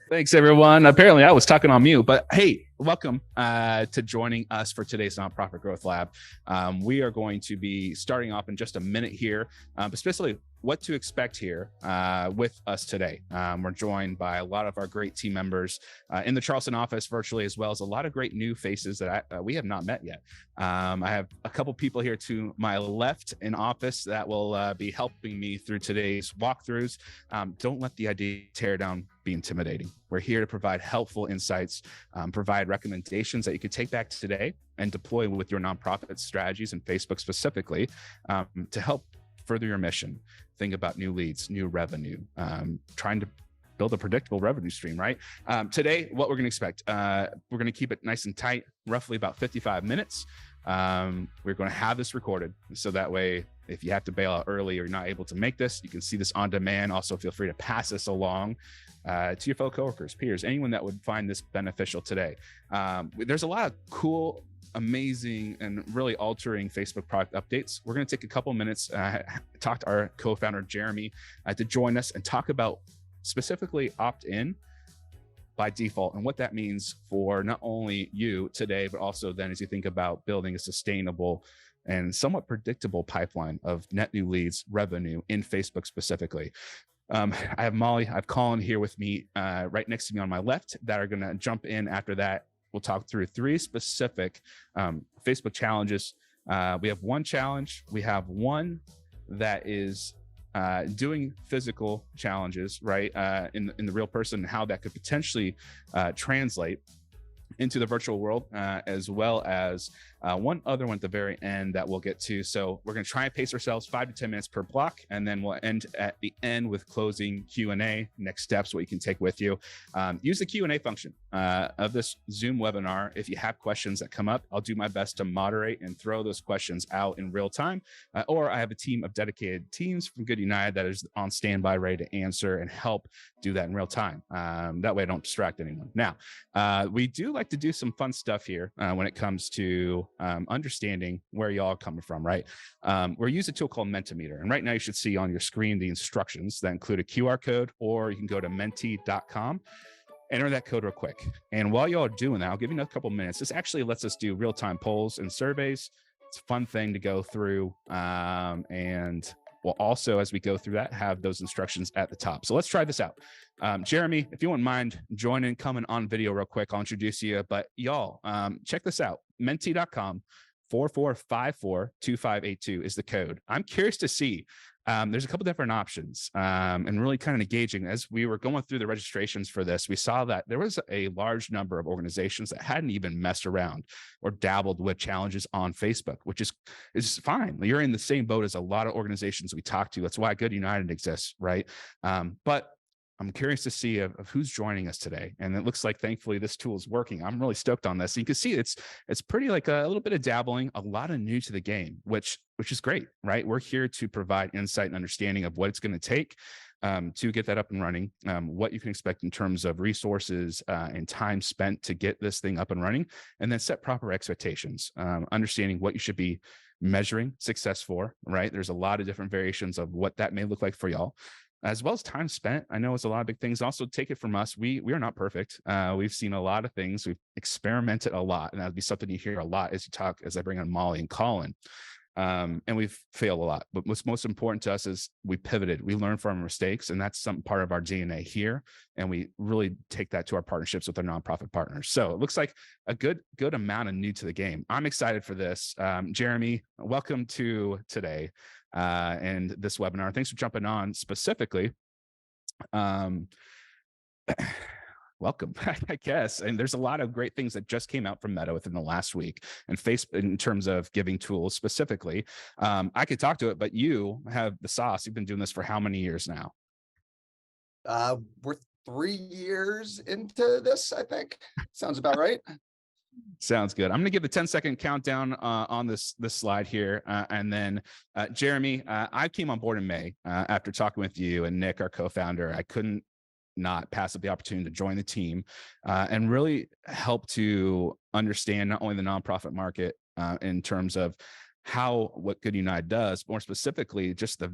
Thanks, everyone. Apparently, I was talking on mute, but hey, welcome to joining us for today's Nonprofit Growth Lab. We are going to be starting off in just a minute here, but especially what to expect here with us today. We're joined by a lot of our great team members in the Charleston office virtually, as well as a lot of great new faces that we have not met yet. I have a couple people here to my left in office that will be helping me through today's walkthroughs. Don't let the idea tear down be intimidating. We're here to provide helpful insights, provide recommendations that you could take back today and deploy with your nonprofit strategies and Facebook specifically to help further your mission. Think about new leads, new revenue, trying to build a predictable revenue stream, right? Today, what we're going to expect, we're going to keep it nice and tight, roughly about 55 minutes. We're going to have this recorded so that way, if you have to bail out early or you're not able to make this, you can see this on demand. Also, feel free to pass this along to your fellow coworkers, peers, anyone that would find this beneficial today. There's a lot of cool, amazing, and really altering Facebook product updates. We're going to take a couple minutes, talk to our co-founder, Jeremy, to join us and talk about specifically opt-in by default and what that means for not only you today, but also then as you think about building a sustainable and somewhat predictable pipeline of net new leads, revenue in Facebook specifically. I have Molly, I have Colin here with me right next to me on my left that are going to jump in after that. We'll talk through three specific Facebook challenges. We have one challenge. We have one that is doing physical challenges, right, in the real person, and how that could potentially translate into the virtual world, as well as one other one at the very end that we'll get to. So we're going to try and pace ourselves 5 to 10 minutes per block, and then we'll end at the end with closing Q&A, next steps, what you can take with you. Use the Q&A function of this Zoom webinar. If you have questions that come up, I'll do my best to moderate and throw those questions out in real time, or I have a team of dedicated teams from Good United that is on standby, ready to answer and help do that in real time. That way I don't distract anyone. Now, we do like to do some fun stuff here when it comes to understanding where y'all are coming from, right? We're using a tool called Mentimeter. And right now you should see on your screen the instructions that include a QR code, or you can go to menti.com, enter that code real quick. And while y'all are doing that, I'll give you another couple minutes. This actually lets us do real-time polls and surveys. It's a fun thing to go through. And we'll also, as we go through that, have those instructions at the top. So let's try this out. Jeremy, if you wouldn't mind joining, coming on video real quick, I'll introduce you. But y'all, check this out. Menti.com 44542582 is the code. I'm curious to see. There's a couple different options, and really kind of engaging. As we were going through the registrations for this, we saw that there was a large number of organizations that hadn't even messed around or dabbled with challenges on Facebook, which is fine. You're in the same boat as a lot of organizations we talk to. That's why Good United exists, right? But I'm curious to see of who's joining us today. And it looks like, thankfully, this tool is working. I'm really stoked on this. You can see it's pretty like a little bit of dabbling, a lot of new to the game, which is great, right? We're here to provide insight and understanding of what it's going to take to get that up and running, what you can expect in terms of resources and time spent to get this thing up and running, and then set proper expectations, understanding what you should be measuring success for, right? There's a lot of different variations of what that may look like for y'all, as well as time spent. I know it's a lot of big things. Also, take it from us, we are not perfect. We've seen a lot of things. We've experimented a lot, and that'll be something you hear a lot as I bring on Molly and Colin. And we've failed a lot. But what's most important to us is we pivoted. We learn from our mistakes, and that's some part of our DNA here. And we really take that to our partnerships with our nonprofit partners. So it looks like a good amount of new to the game. I'm excited for this. Jeremy, welcome to today. And this webinar. Thanks for jumping on specifically. Welcome, I guess. And there's a lot of great things that just came out from Meta within the last week, and Facebook in terms of giving tools specifically. I could talk to it, but you have the sauce. You've been doing this for how many years now? We're 3 years into this, I think. Sounds about right. Sounds good. I'm going to give the 10-second countdown on this slide here. And then Jeremy, I came on board in May after talking with you and Nick, our co-founder. I couldn't not pass up the opportunity to join the team and really help to understand not only the nonprofit market in terms of what Good United does, more specifically, just the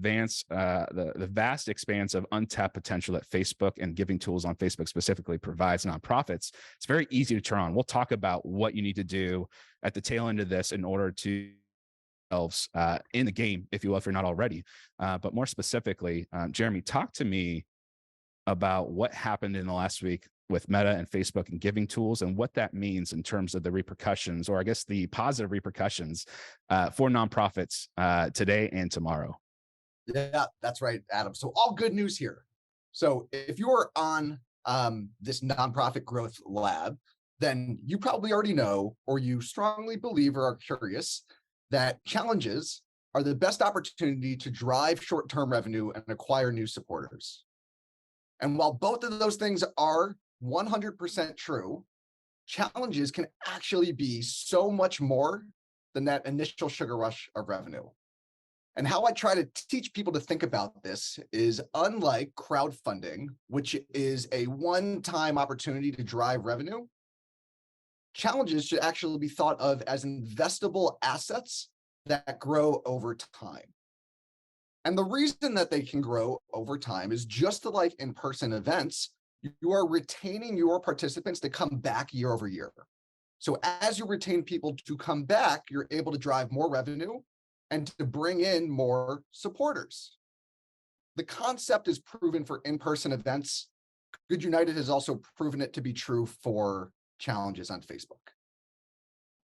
vast expanse of untapped potential that Facebook and giving tools on Facebook specifically provides nonprofits. It's very easy to turn on. We'll talk about what you need to do at the tail end of this in order to in the game, if you will, if you're not already. But more specifically, Jeremy, talk to me about what happened in the last week with Meta and Facebook and giving tools, and what that means in terms of the repercussions, or I guess the positive repercussions for nonprofits today and tomorrow. Yeah, that's right, Adam. So all good news here. So if you are on this nonprofit growth lab, then you probably already know, or you strongly believe or are curious, that challenges are the best opportunity to drive short-term revenue and acquire new supporters. And while both of those things are 100% true, challenges can actually be so much more than that initial sugar rush of revenue. And how I try to teach people to think about this is, unlike crowdfunding, which is a one-time opportunity to drive revenue, challenges should actually be thought of as investable assets that grow over time. And the reason that they can grow over time is, just like in-person events, you are retaining your participants to come back year over year. So as you retain people to come back, you're able to drive more revenue and to bring in more supporters. The concept is proven for in-person events. Good United has also proven it to be true for challenges on Facebook.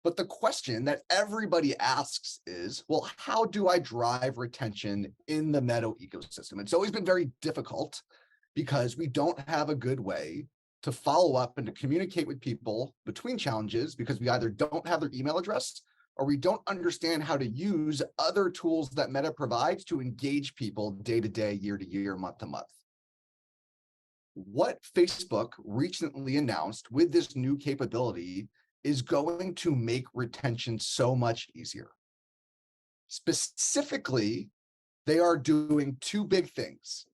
But the question that everybody asks is, well, how do I drive retention in the Meta ecosystem? It's always been very difficult because we don't have a good way to follow up and to communicate with people between challenges, because we either don't have their email address or we don't understand how to use other tools that Meta provides to engage people day to day, year to year, month to month. What Facebook recently announced with this new capability is going to make retention so much easier. Specifically, they are doing two big things.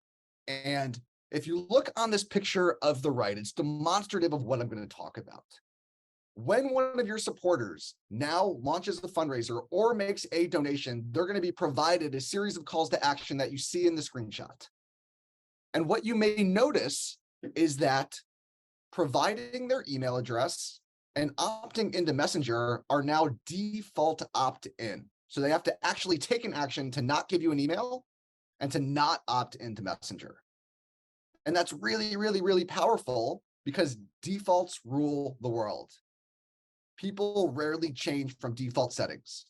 And if you look on this picture of the right, it's demonstrative of what I'm going to talk about. When one of your supporters now launches a fundraiser or makes a donation, they're going to be provided a series of calls to action that you see in the screenshot. And what you may notice is that providing their email address and opting into Messenger are now default opt-in. So they have to actually take an action to not give you an email and to not opt into Messenger. And that's really, really, really powerful, because defaults rule the world. People rarely change from default settings.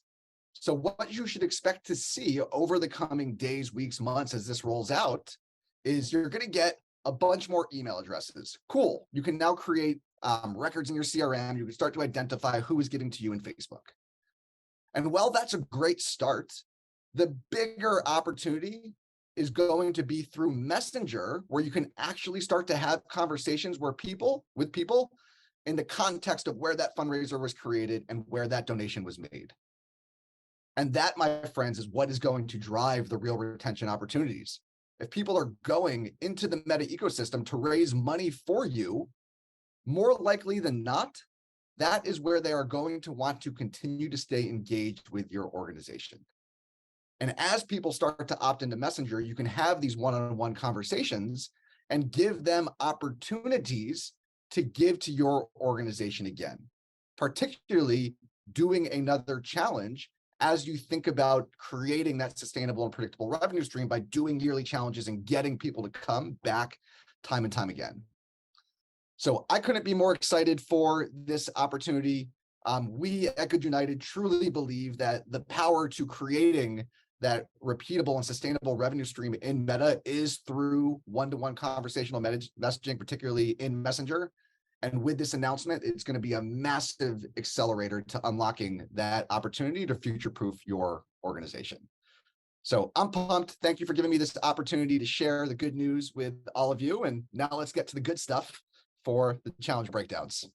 So what you should expect to see over the coming days, weeks, months as this rolls out is you're going to get a bunch more email addresses. Cool. You can now create records in your CRM. You can start to identify who is giving to you in Facebook. And while that's a great start, the bigger opportunity is going to be through Messenger, where you can actually start to have conversations with people in the context of where that fundraiser was created and where that donation was made. And that, my friends, is what is going to drive the real retention opportunities. If people are going into the Meta ecosystem to raise money for you, more likely than not, that is where they are going to want to continue to stay engaged with your organization. And as people start to opt into Messenger, you can have these one-on-one conversations and give them opportunities to give to your organization again, particularly doing another challenge as you think about creating that sustainable and predictable revenue stream by doing yearly challenges and getting people to come back time and time again. So I couldn't be more excited for this opportunity. We at Good United truly believe that the power to creating that repeatable and sustainable revenue stream in Meta is through one-to-one conversational messaging, particularly in Messenger. And with this announcement, it's going to be a massive accelerator to unlocking that opportunity to future-proof your organization. So I'm pumped. Thank you for giving me this opportunity to share the good news with all of you. And now let's get to the good stuff for the challenge breakdowns.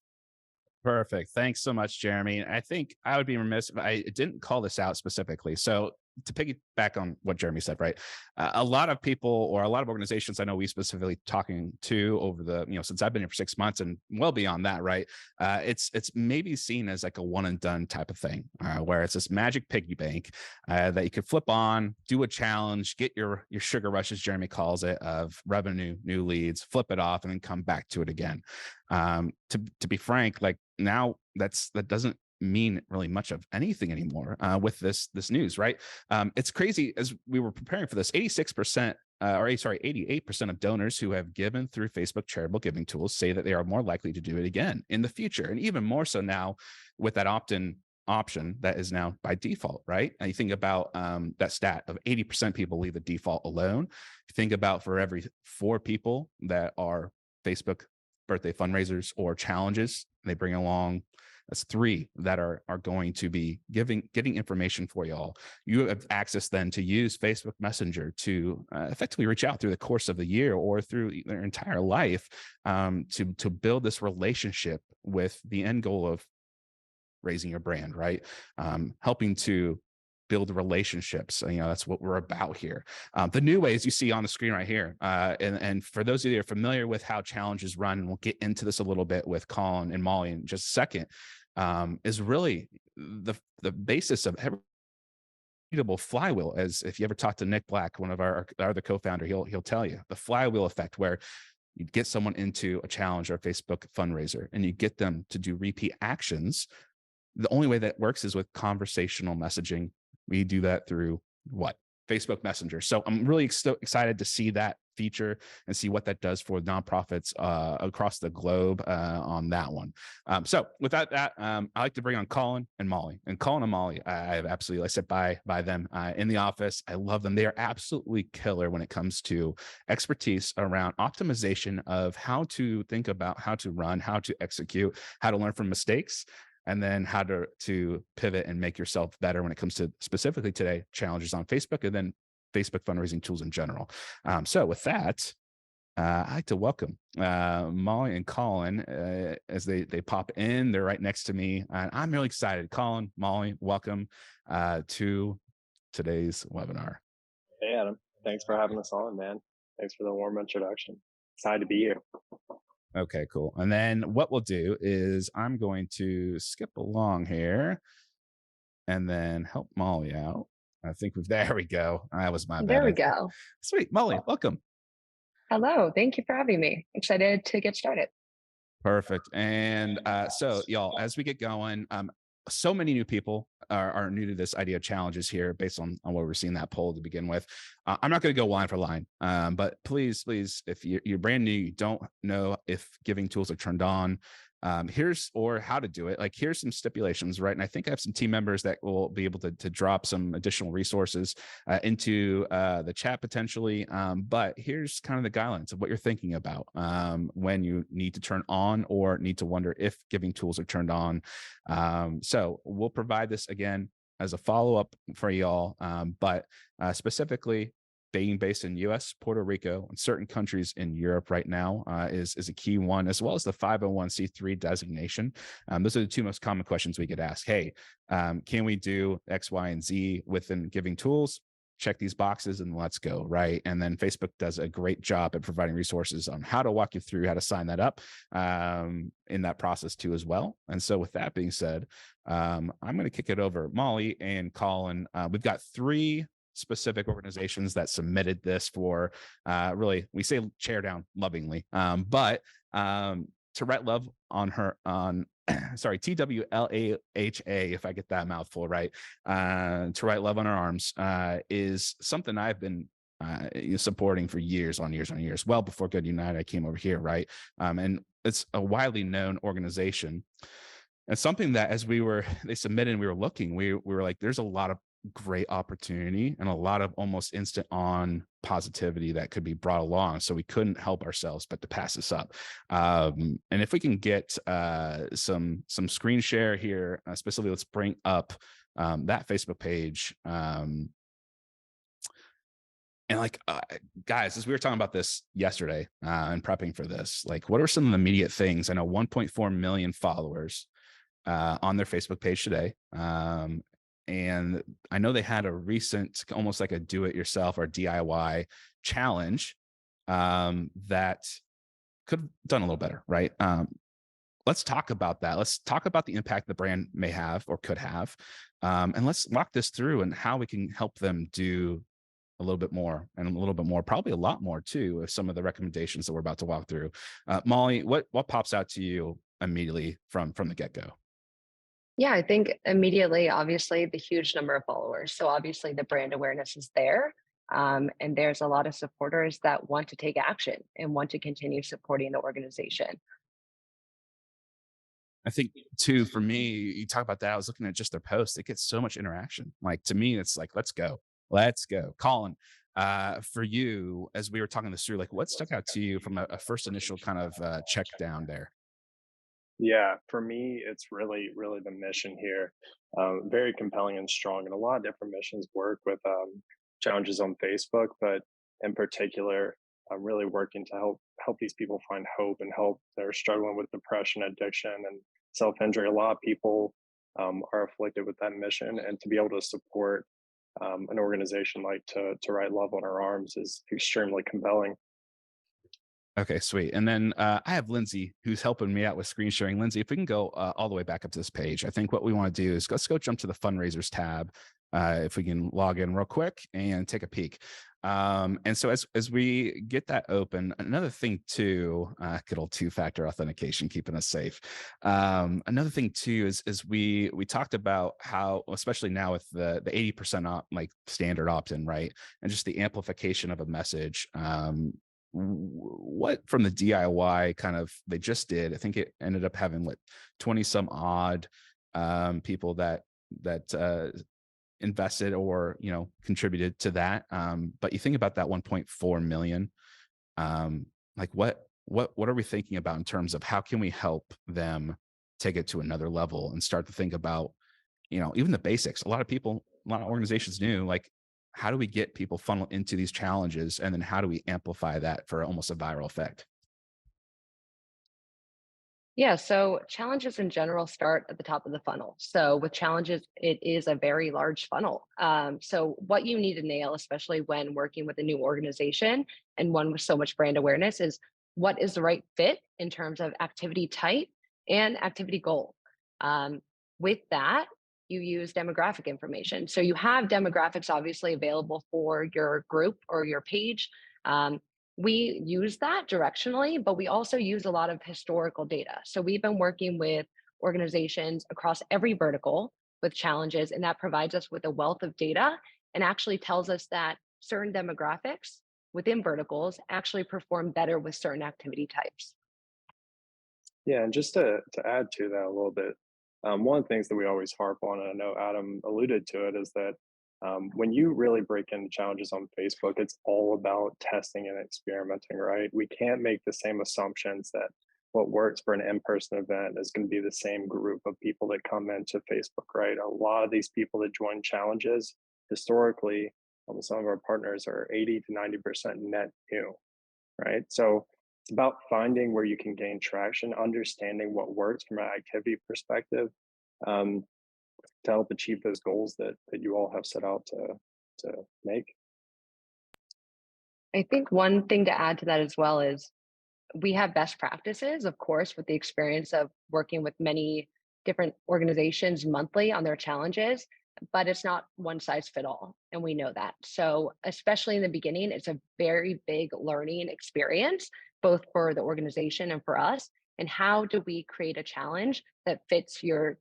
Perfect. Thanks so much, Jeremy. I think I would be remiss if I didn't call this out specifically. So to piggyback on what Jeremy said, right? A lot of people or a lot of organizations I know we specifically talking to over the, since I've been here for 6 months and well beyond that, right? It's maybe seen as like a one and done type of thing, where it's this magic piggy bank that you could flip on, do a challenge, get your sugar rush, as Jeremy calls it, of revenue, new leads, flip it off, and then come back to it again. To be frank, like now that doesn't mean really much of anything anymore with this news, right? It's crazy. As we were preparing for this, 88% of donors who have given through Facebook charitable giving tools say that they are more likely to do it again in the future, and even more so now with that opt-in option that is now by default, right? And you think about that stat of 80% people leave the default alone. You think about for every 4 people that are Facebook birthday fundraisers or challenges, they bring along, that's 3 that are going to be getting information for y'all. You have access then to use Facebook Messenger to effectively reach out through the course of the year or through their entire life to build this relationship with the end goal of raising your brand, right? Helping to build relationships. That's what we're about here. The new ways you see on the screen right here. And for those of you that are familiar with how challenges run, and we'll get into this a little bit with Colin and Molly in just a second, is really the basis of every flywheel. As if you ever talk to Nick Black, one of our other co-founder, he'll tell you the flywheel effect, where you get someone into a challenge or a Facebook fundraiser and you get them to do repeat actions. The only way that works is with conversational messaging. We do that through what? Facebook Messenger. So I'm really excited to see that feature and see what that does for nonprofits across the globe on that one. So without that, I like to bring on Colin and Molly. And Colin and Molly, I sit by them in the office. I love them. They are absolutely killer when it comes to expertise around optimization of how to think about how to run, how to execute, how to learn from mistakes, and then how to pivot and make yourself better when it comes to specifically today challenges on Facebook and then Facebook fundraising tools in general. So with that, I'd like to welcome Molly and Colin as they pop in. They're right next to me. And I'm really excited. Colin, Molly, welcome to today's webinar. Hey, Adam. Thanks for having us on, man. Thanks for the warm introduction. Excited to be here. Okay, cool. And then what we'll do is I'm going to skip along here and then help Molly out. I think there we go. That was my bad. There we go. Sweet. Molly, welcome. Hello. Thank you for having me. Excited to get started. Perfect. And so y'all, as we get going, so many new people are new to this idea of challenges here based on what we're seeing that poll to begin with. I'm not going to go line for line, but please, if you're brand new, you don't know if giving tools are turned on, or how to do it. Like, here's some stipulations, right? And I think I have some team members that will be able to drop some additional resources into the chat potentially. But here's kind of the guidelines of what you're thinking about when you need to turn on or need to wonder if giving tools are turned on. So we'll provide this again as a follow-up for y'all, but specifically being based in US, Puerto Rico, and certain countries in Europe right now is a key one, as well as the 501c3 designation. Those are the 2 most common questions we get asked. Hey, can we do X, Y, and Z within giving tools? Check these boxes and let's go, right? And then Facebook does a great job at providing resources on how to walk you through how to sign that up in that process too as well. And so with that being said, I'm going to kick it over. Molly and Colin, we've got 3 specific organizations that submitted this for really, we say Teardown lovingly, but to write love on TWLAHA, if I get that mouthful right, to write love on our arms is something I've been supporting for years on years. Well before Good United, I came over here, right? And it's a widely known organization. And something that as they submitted and we were looking, we were like, there's a lot of great opportunity and a lot of almost instant on positivity that could be brought along. So we couldn't help ourselves but to pass this up. And if we can get some screen share here, specifically, let's bring up that Facebook page. And guys, as we were talking about this yesterday and prepping for this, like, what are some of the immediate things? I know 1.4 million followers on their Facebook page today. And I know they had a recent, almost like a do-it-yourself or DIY challenge that could have done a little better, right? Let's talk about that. Let's talk about the impact the brand may have or could have. And let's walk this through and how we can help them do a little bit more and a little bit more, probably a lot more too, of some of the recommendations that we're about to walk through. Molly, what pops out to you immediately from the get-go? Yeah, I think immediately, obviously, the huge number of followers. So obviously, the brand awareness is there. And there's a lot of supporters that want to take action and want to continue supporting the organization. I think too, for me, you talk about that. I was looking at just their posts. It gets so much interaction. Like to me, it's like, let's go. Let's go. Colin, for you, as we were talking this through, like what stuck out to you from a first initial kind of check down there? Yeah, for me, it's really the mission here. Very compelling and strong, and a lot of different missions work with challenges on Facebook, but in particular, I'm really working to help these people find hope and help. They're struggling with depression, addiction, and self injury. A lot of people are afflicted with that mission, and to be able to support an organization like to Write Love on Our Arms is extremely compelling. Okay, sweet. And then I have Lindsay who's helping me out with screen sharing. Lindsay, if we can go all the way back up to this page, I think what we want to do is let's go jump to the fundraisers tab. If we can log in real quick and take a peek. And so as we get that open, another thing too, good old two-factor authentication, keeping us safe. Another thing too is we talked about how, especially now with the 80% like standard opt-in, right? And just the amplification of a message. What from the DIY kind of they just did, I think it ended up having what 20 some odd people that invested or contributed to that. But you think about that 1.4 million, like what are we thinking about in terms of how can we help them take it to another level and start to think about even the basics. A lot of organizations knew, like, how do we get people funneled into these challenges, and then how do we amplify that for almost a viral effect? Yeah, so challenges in general start at the top of the funnel. So with challenges, it is a very large funnel. So what you need to nail, especially when working with a new organization and one with so much brand awareness, is what is the right fit in terms of activity type and activity goal. With that, you use demographic information. So you have demographics obviously available for your group or your page. Um, we use that directionally, but we also use a lot of historical data. So we've been working with organizations across every vertical with challenges, and that provides us with a wealth of data and actually tells us that certain demographics within verticals actually perform better with certain activity types. Yeah, and just to add to that a little bit, one of the things that we always harp on, and I know Adam alluded to it, is that when you really break into challenges on Facebook, it's all about testing and experimenting, right? We can't make the same assumptions that what works for an in-person event is going to be the same group of people that come into Facebook, right? A lot of these people that join challenges historically, some of our partners are 80 to 90% net new, right? So it's about finding where you can gain traction, understanding what works from an activity perspective, um, to help achieve those goals that you all have set out to make. I think one thing to add to that as well is we have best practices, of course, with the experience of working with many different organizations monthly on their challenges, but it's not one size fit all. And we know that. So, especially in the beginning, it's a very big learning experience, both for the organization and for us. And how do we create a challenge that fits your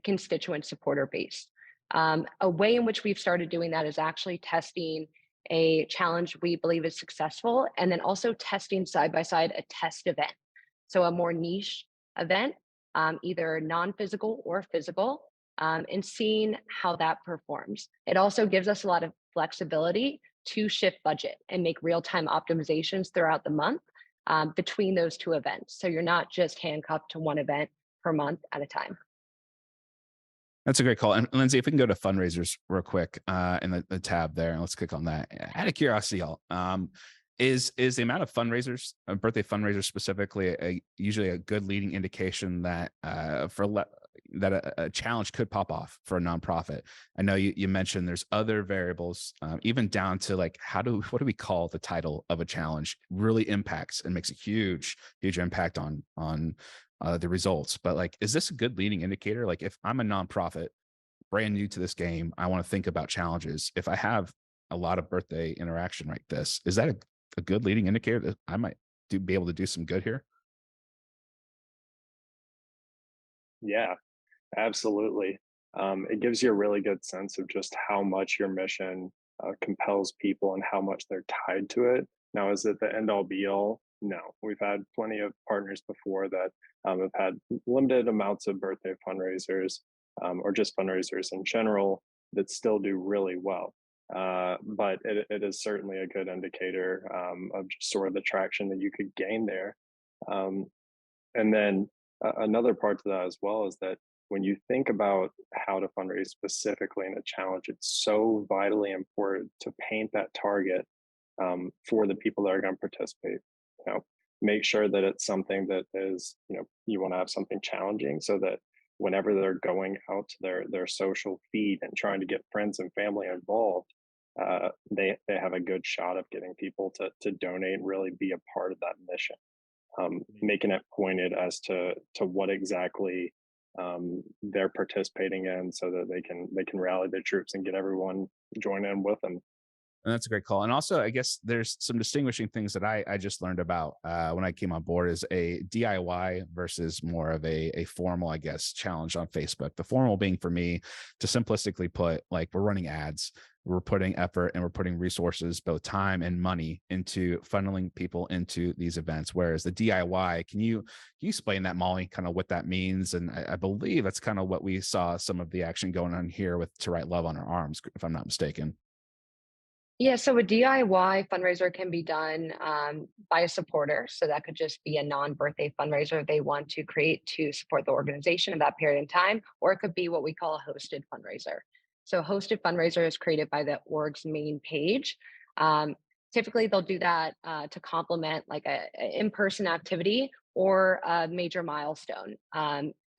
constituent supporter base? A way in which we've started doing that is actually testing a challenge we believe is successful, and then also testing side by side a test event. So a more niche event, either non-physical or physical, and seeing how that performs. It also gives us a lot of flexibility to shift budget and make real-time optimizations throughout the month between those two events. So you're not just handcuffed to one event per month at a time. That's a great call. And Lindsay, if we can go to fundraisers real quick in the tab there, and let's click on that. Out of curiosity, y'all, is the amount of fundraisers, birthday fundraisers specifically, usually a good leading indication that for that a challenge could pop off for a nonprofit. I know you mentioned there's other variables, even down to like what do we call the title of a challenge really impacts and makes a huge impact on the results. But like, is this a good leading indicator? Like, if I'm a nonprofit brand new to this game, I want to think about challenges. If I have a lot of birthday interaction like this, is that a good leading indicator that I might be able to do some good here? Yeah, absolutely. It gives you a really good sense of just how much your mission compels people and how much they're tied to it. Now, is it the end all be all? No. We've had plenty of partners before that have had limited amounts of birthday fundraisers or just fundraisers in general that still do really well. But it is certainly a good indicator of just sort of the traction that you could gain there. Um, and then another part to that as well is that when you think about how to fundraise specifically in a challenge, it's so vitally important to paint that target for the people that are going to participate. You know, make sure that it's something that is, you want to have something challenging so that whenever they're going out to their social feed and trying to get friends and family involved, they have a good shot of getting people to donate and really be a part of that mission. Making it pointed as to what exactly they're participating in, so that they can rally their troops and get everyone join in with them. And that's a great call. And also, I guess there's some distinguishing things that I just learned about when I came on board is a DIY versus more of a formal, I guess, challenge on Facebook. The formal being for me to simplistically put, like, we're running ads, we're putting effort and we're putting resources, both time and money, into funneling people into these events. Whereas the DIY, can you explain that, Molly, kind of what that means? And I believe that's kind of what we saw some of the action going on here with To Write Love on Our Arms, if I'm not mistaken. Yeah, so a DIY fundraiser can be done by a supporter. So that could just be a non-birthday fundraiser they want to create to support the organization in that period in time, or it could be what we call a hosted fundraiser. So a hosted fundraiser is created by the org's main page. Um, Typically, they'll do that to complement like a in-person activity or a major milestone,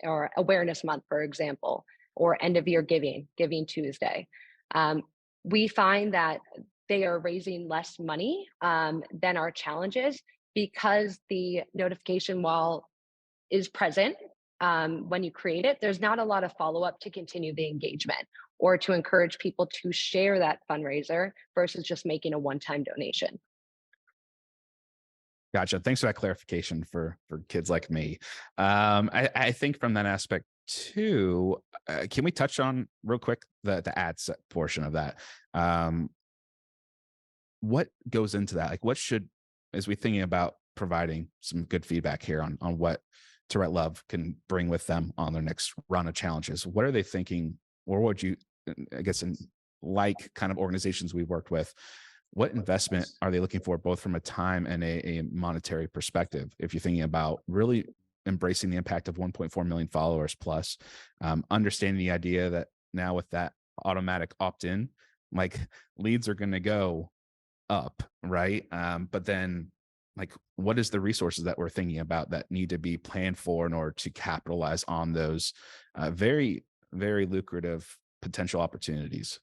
or Awareness Month, for example, or end of year Giving Tuesday. Um, we find that they are raising less money than our challenges, because the notification wall is present when you create it. There's not a lot of follow up to continue the engagement or to encourage people to share that fundraiser versus just making a one time donation. Gotcha. Thanks for that clarification for kids like me. I think from that aspect too, can we touch on real quick the ad set portion of that? Um, what goes into that? Like, what should, as we thinking about providing some good feedback here on what To Write Love can bring with them on their next round of challenges, what are they thinking, or would you, I guess, in like kind of organizations we've worked with, what investment are they looking for, both from a time and a monetary perspective? If you're thinking about really embracing the impact of 1.4 million followers plus, understanding the idea that now with that automatic opt-in, like, leads are going to go up, right? But then, like, what is the resources that we're thinking about that need to be planned for in order to capitalize on those very, very lucrative potential opportunities?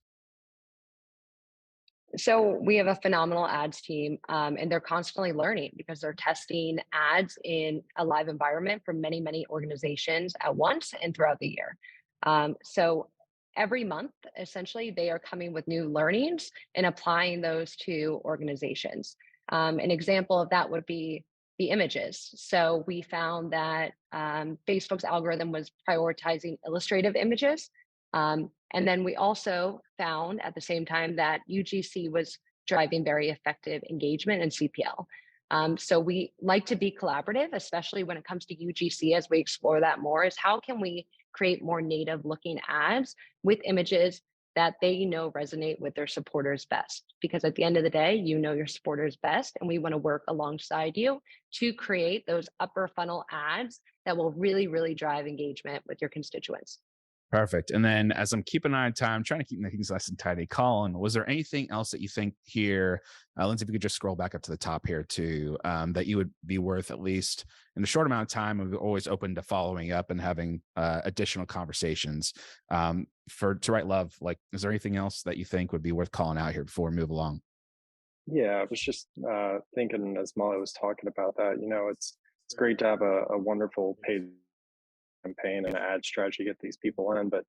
So we have a phenomenal ads team, and they're constantly learning because they're testing ads in a live environment for many, many organizations at once and throughout the year. So every month, essentially, they are coming with new learnings and applying those to organizations. An example of that would be the images. So we found that Facebook's algorithm was prioritizing illustrative images. And then we also found at the same time that UGC was driving very effective engagement and CPL. So we like to be collaborative, especially when it comes to UGC, as we explore that more, is how can we create more native looking ads with images that they know resonate with their supporters best. Because at the end of the day, you know your supporters best, and we want to work alongside you to create those upper funnel ads that will really, really drive engagement with your constituents. Perfect. And then as I'm keeping an eye on time, trying to keep things nice and tidy, Colin, was there anything else that you think here, Lindsay, if you could just scroll back up to the top here too, that you would be worth, at least in a short amount of time, we're always open to following up and having additional conversations to Write Love? Like, is there anything else that you think would be worth calling out here before we move along? Yeah, I was just thinking as Molly was talking about that, it's great to have a wonderful paid campaign and ad strategy to get these people in. But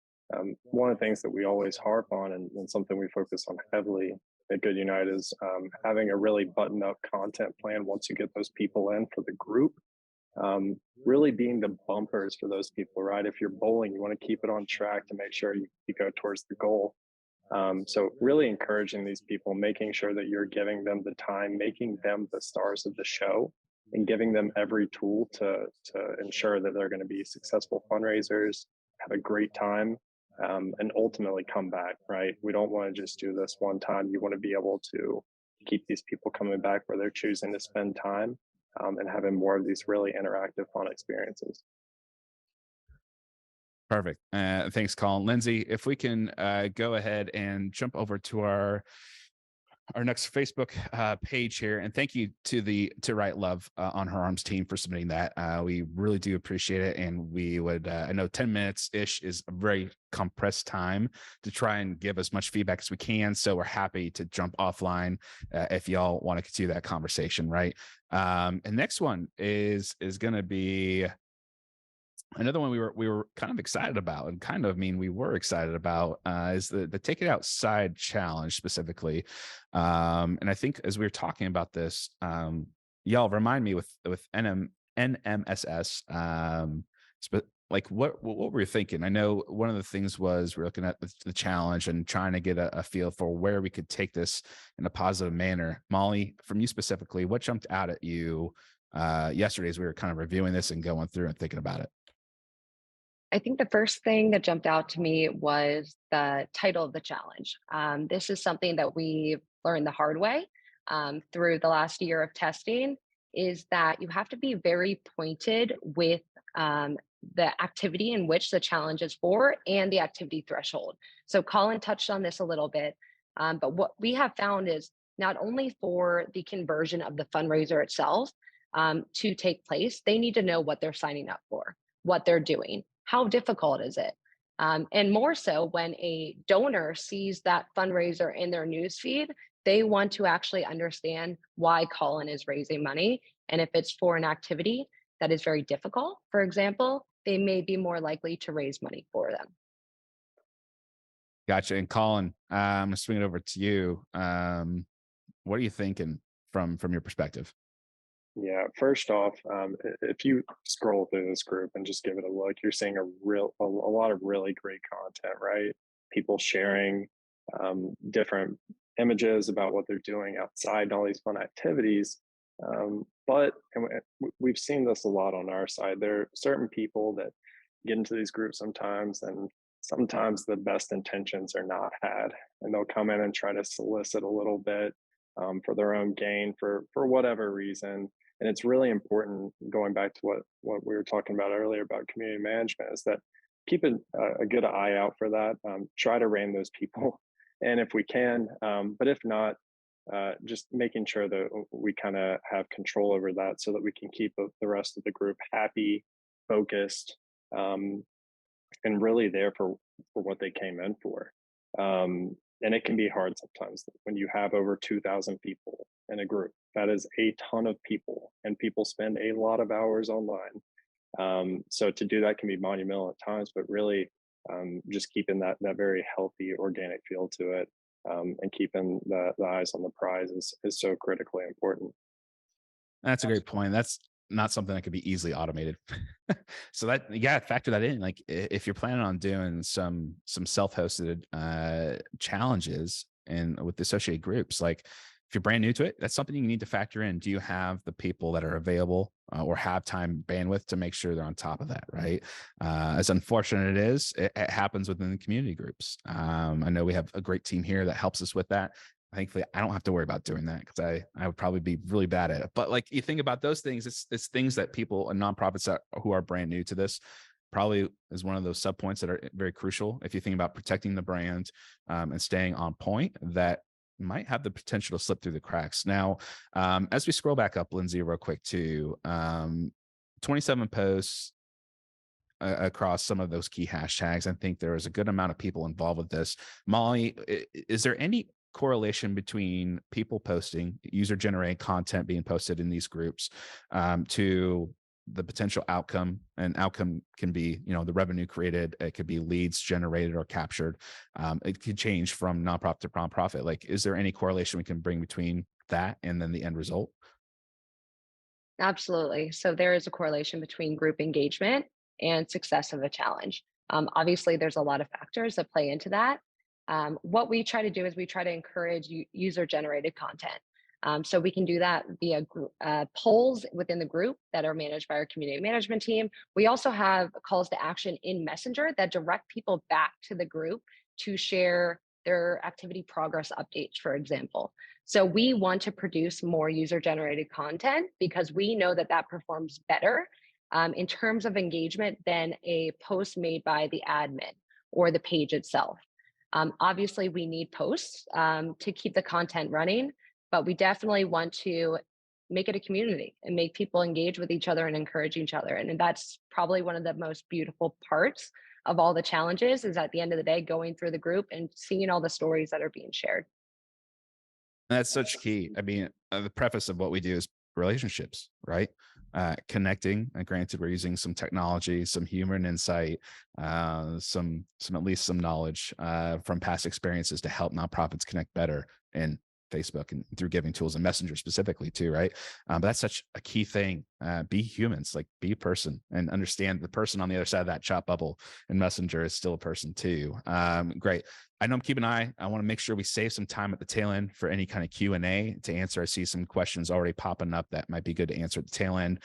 one of the things that we always harp on, and something we focus on heavily at Good Unite, is having a really buttoned up content plan once you get those people in for the group. Really being the bumpers for those people, right? If you're bowling, you want to keep it on track to make sure you go towards the goal. So really encouraging these people, making sure that you're giving them the time, making them the stars of the show, and giving them every tool to ensure that they're going to be successful fundraisers, have a great time, and ultimately come back, right? We don't want to just do this one time. You want to be able to keep these people coming back where they're choosing to spend time, and having more of these really interactive, fun experiences. Perfect. Thanks, Colin. Lindsay, if we can go ahead and jump over to our next Facebook page here, and thank you to Write Love on Her Arms team for submitting that. We really do appreciate it, and we would I know 10 minutes ish is a very compressed time to try and give as much feedback as we can, so we're happy to jump offline if y'all want to continue that conversation, right? And next one is going to be another one we were kind of excited about, and we were excited about is the Take It Outside challenge specifically. And I think as we were talking about this, y'all remind me with NMSS, like what were you thinking? I know one of the things was we're looking at the challenge and trying to get a feel for where we could take this in a positive manner. Molly, from you specifically, what jumped out at you yesterday as we were kind of reviewing this and going through and thinking about it? I think the first thing that jumped out to me was the title of the challenge. This is something that we've learned the hard way through the last year of testing, is that you have to be very pointed with the activity in which the challenge is for and the activity threshold. So Colin touched on this a little bit, but what we have found is not only for the conversion of the fundraiser itself to take place, they need to know what they're signing up for, what they're doing. How difficult is it? And more so when a donor sees that fundraiser in their newsfeed, they want to actually understand why Colin is raising money. And if it's for an activity that is very difficult, for example, they may be more likely to raise money for them. Gotcha. And Colin, I'm gonna swing it over to you. What are you thinking from your perspective? Yeah, first off, if you scroll through this group and just give it a look, you're seeing a lot of really great content, right? People sharing different images about what they're doing outside and all these fun activities. But we've seen this a lot on our side. There are certain people that get into these groups sometimes, and sometimes the best intentions are not had, and they'll come in and try to solicit a little bit for their own gain for whatever reason. And it's really important, going back to what we were talking about earlier about community management, is that keep a good eye out for that. Try to rein those people in if we can, but if not, just making sure that we kind of have control over that so that we can keep the rest of the group happy, focused, and really there for what they came in for. And it can be hard sometimes when you have over 2,000 people in a group. That is a ton of people, and people spend a lot of hours online. So to do that can be monumental at times, but really just keeping that very healthy organic feel to it, and keeping the eyes on the prize is so critically important. That's a great point. That's not something that could be easily automated. So that, yeah, factor that in. Like if you're planning on doing some self-hosted challenges and with the associated groups, like if you're brand new to it, that's something you need to factor in. Do you have the people that are available or have time bandwidth to make sure they're on top of that, right? As unfortunate it is, it happens within the community groups. I know we have a great team here that helps us with that. Thankfully, I don't have to worry about doing that because I would probably be really bad at it. But like you think about those things, it's things that people and nonprofits who are brand new to this probably is one of those sub points that are very crucial if you think about protecting the brand and staying on point, that might have the potential to slip through the cracks. Now, as we scroll back up, Lindsay, real quick too, 27 posts across some of those key hashtags. I think there is a good amount of people involved with this. Molly, is there any correlation between people posting, user generated content being posted in these groups, to the potential outcome? And outcome can be, the revenue created, it could be leads generated or captured. It could change from nonprofit to nonprofit. Like, is there any correlation we can bring between that and then the end result? Absolutely. So there is a correlation between group engagement and success of a challenge. Obviously, there's a lot of factors that play into that. What we try to do is we try to encourage user-generated content. So we can do that via polls within the group that are managed by our community management team. We also have calls to action in Messenger that direct people back to the group to share their activity progress updates, for example. So we want to produce more user-generated content because we know that that performs better in terms of engagement than a post made by the admin or the page itself. Obviously, we need posts to keep the content running, but we definitely want to make it a community and make people engage with each other and encourage each other. And that's probably one of the most beautiful parts of all the challenges, is at the end of the day, going through the group and seeing all the stories that are being shared. That's such key. I mean, the preface of what we do is relationships, right? Connecting. And granted, we're using some technology, some human insight, some at least some knowledge from past experiences to help nonprofits connect better in Facebook and through giving tools and Messenger specifically too, right? But that's such a key thing. Be humans, like be a person, and understand the person on the other side of that chat bubble in Messenger is still a person too. Great. I know I'm keeping an eye. I want to make sure we save some time at the tail end for any kind of Q&A to answer. I see some questions already popping up that might be good to answer at the tail end.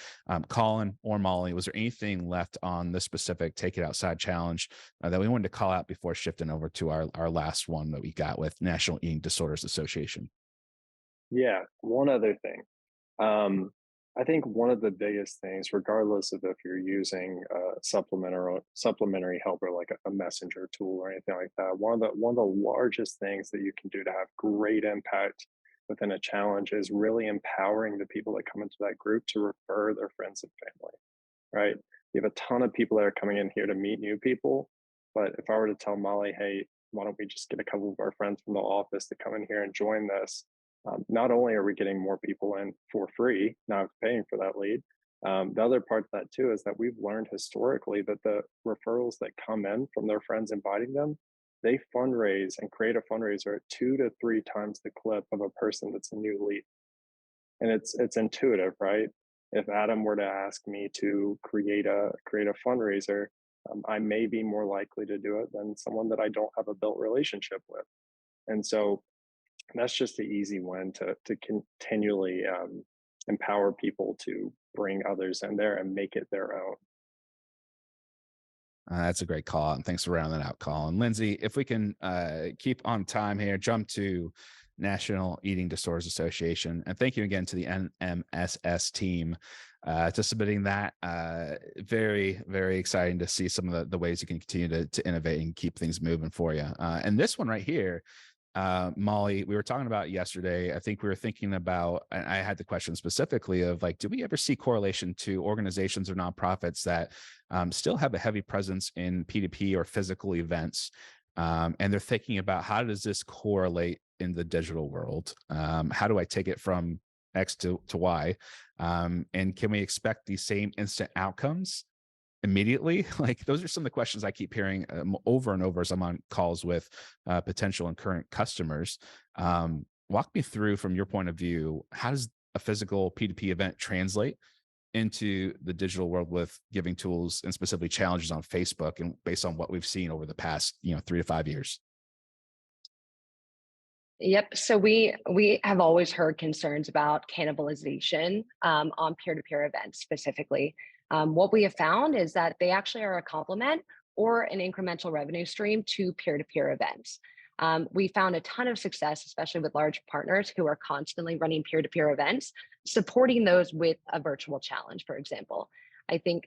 Colin or Molly, was there anything left on this specific Take It Outside challenge that we wanted to call out before shifting over to our last one that we got with National Eating Disorders Association? Yeah, one other thing. I think one of the biggest things, regardless of if you're using a supplementary helper like a messenger tool or anything like that, one of the largest things that you can do to have great impact within a challenge is really empowering the people that come into that group to refer their friends and family, right? You have a ton of people that are coming in here to meet new people, but if I were to tell Molly, hey, why don't we just get a couple of our friends from the office to come in here and join this? Not only are we getting more people in for free, not paying for that lead, the other part of that too is that we've learned historically that the referrals that come in from their friends inviting them, they fundraise and create a fundraiser at 2 to 3 times the clip of a person that's a new lead. And it's intuitive, right? If Adam were to ask me to create a fundraiser, I may be more likely to do it than someone that I don't have a built relationship with. And so that's just an easy one to continually empower people to bring others in there and make it their own. That's a great call, and thanks for rounding that out, Colin. Lindsay, if we can keep on time here, jump to National Eating Disorders Association, and thank you again to the NMSS team to submitting that. Very, very exciting to see some of the ways you can continue to innovate and keep things moving for you. And this one right here, Molly, we were talking about yesterday. I think we were thinking about, and I had the question specifically of like, do we ever see correlation to organizations or nonprofits that still have a heavy presence in P2P or physical events? And they're thinking about, how does this correlate in the digital world? How do I take it from X to Y? And can we expect these same instant outcomes immediately? Like, those are some of the questions I keep hearing over and over as I'm on calls with potential and current customers. Walk me through, from your point of view, how does a physical P2P event translate into the digital world with giving tools and specifically challenges on Facebook, and based on what we've seen over the past 3 to 5 years? Yep. So we have always heard concerns about cannibalization on peer-to-peer events specifically. What we have found is that they actually are a complement or an incremental revenue stream to peer-to-peer events. We found a ton of success, especially with large partners who are constantly running peer-to-peer events, supporting those with a virtual challenge, for example. I think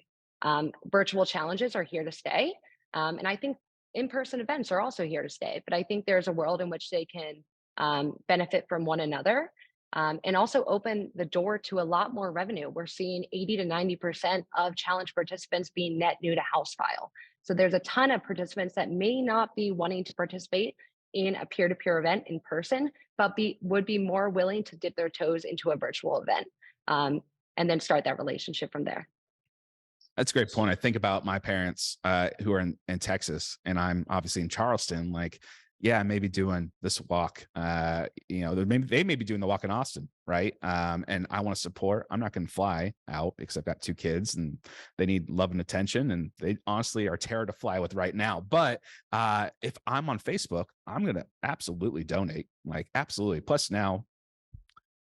Virtual challenges are here to stay. And I think in-person events are also here to stay, but I think there's a world in which they can benefit from one another, and also open the door to a lot more revenue. We're seeing 80 to 90% of challenge participants being net new to house file. So there's a ton of participants that may not be wanting to participate in a peer-to-peer event in person, but would be more willing to dip their toes into a virtual event, and then start that relationship from there. That's a great point. I think about my parents who are in Texas, and I'm obviously in Charleston. Like, yeah, I may be doing this walk. They may be doing the walk in Austin, right? And I want to support. I'm not going to fly out because I've got 2 kids and they need love and attention, and they honestly are terror to fly with right now. But if I'm on Facebook, I'm going to absolutely donate. Like, absolutely. Plus now,